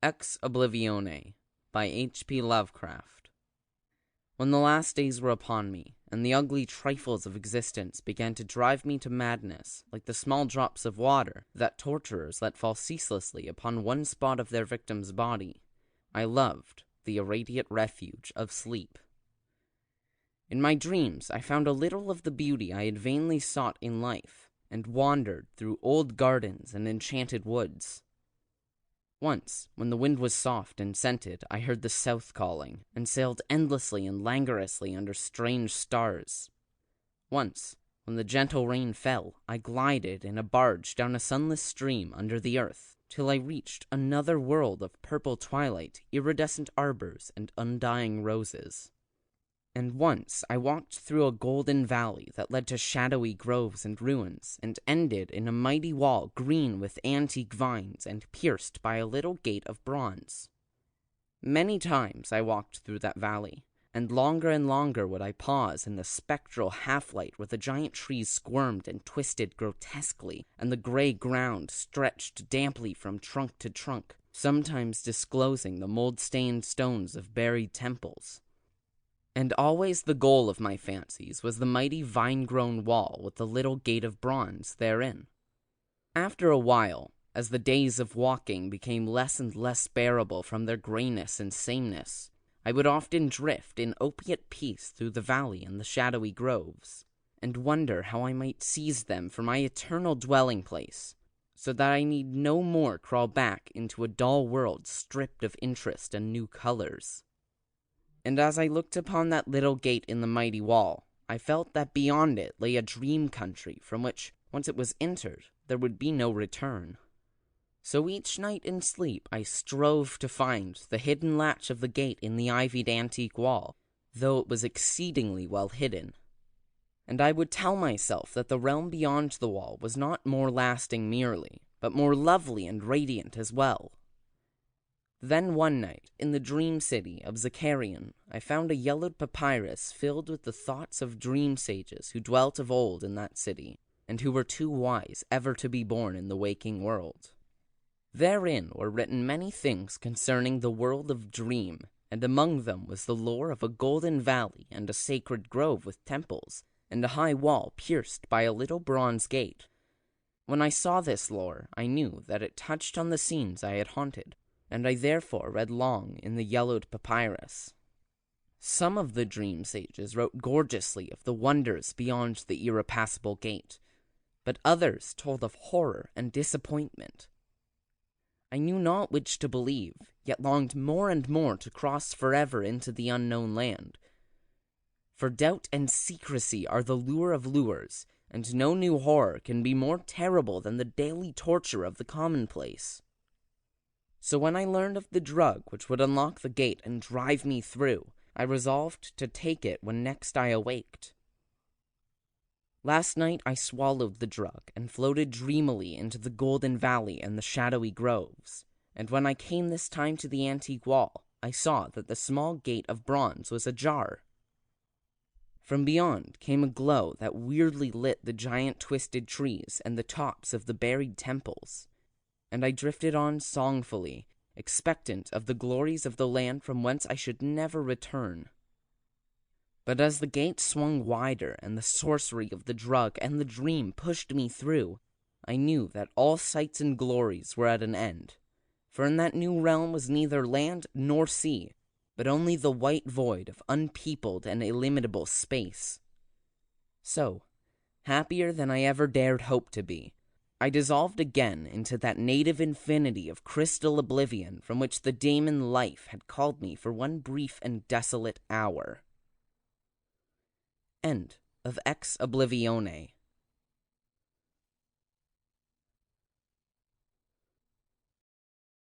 Oblivione by H.P. Lovecraft. When the last days were upon me, and the ugly trifles of existence began to drive me to madness, like the small drops of water that torturers let fall ceaselessly upon one spot of their victim's body, I loved the irradiate refuge of sleep. In my dreams, I found a little of the beauty I had vainly sought in life, and wandered through old gardens and enchanted woods. Once, when the wind was soft and scented, I heard the south calling, and sailed endlessly and languorously under strange stars. Once, when the gentle rain fell, I glided in a barge down a sunless stream under the earth, till I reached another world of purple twilight, iridescent arbors, and undying roses. And once I walked through a golden valley that led to shadowy groves and ruins, and ended in a mighty wall green with antique vines and pierced by a little gate of bronze. Many times I walked through that valley, and longer would I pause in the spectral half-light where the giant trees squirmed and twisted grotesquely, and the gray ground stretched damply from trunk to trunk, sometimes disclosing the mold-stained stones of buried temples. And always the goal of my fancies was the mighty vine-grown wall with the little gate of bronze therein. After a while, as the days of walking became less and less bearable from their grayness and sameness, I would often drift in opiate peace through the valley and the shadowy groves, and wonder how I might seize them for my eternal dwelling place, so that I need no more crawl back into a dull world stripped of interest and new colors. And as I looked upon that little gate in the mighty wall, I felt that beyond it lay a dream country from which, once it was entered, there would be no return. So each night in sleep I strove to find the hidden latch of the gate in the ivied antique wall, though it was exceedingly well hidden. And I would tell myself that the realm beyond the wall was not more lasting merely, but more lovely and radiant as well. Then one night, in the dream city of Zakarian, I found a yellowed papyrus filled with the thoughts of dream sages who dwelt of old in that city, and who were too wise ever to be born in the waking world. Therein were written many things concerning the world of dream, and among them was the lore of a golden valley and a sacred grove with temples, and a high wall pierced by a little bronze gate. When I saw this lore, I knew that it touched on the scenes I had haunted, and I therefore read long in the yellowed papyrus. Some of the dream sages wrote gorgeously of the wonders beyond the irrepassable gate, but others told of horror and disappointment. I knew not which to believe, yet longed more and more to cross forever into the unknown land. For doubt and secrecy are the lure of lures, and no new horror can be more terrible than the daily torture of the commonplace. So when I learned of the drug which would unlock the gate and drive me through, I resolved to take it when next I awaked. Last night I swallowed the drug and floated dreamily into the golden valley and the shadowy groves, and when I came this time to the antique wall, I saw that the small gate of bronze was ajar. From beyond came a glow that weirdly lit the giant twisted trees and the tops of the buried temples, and I drifted on songfully, expectant of the glories of the land from whence I should never return. But as the gate swung wider and the sorcery of the drug and the dream pushed me through, I knew that all sights and glories were at an end, for in that new realm was neither land nor sea, but only the white void of unpeopled and illimitable space. So, happier than I ever dared hope to be, I dissolved again into that native infinity of crystal oblivion from which the daemon life had called me for one brief and desolate hour. End of Oblivione.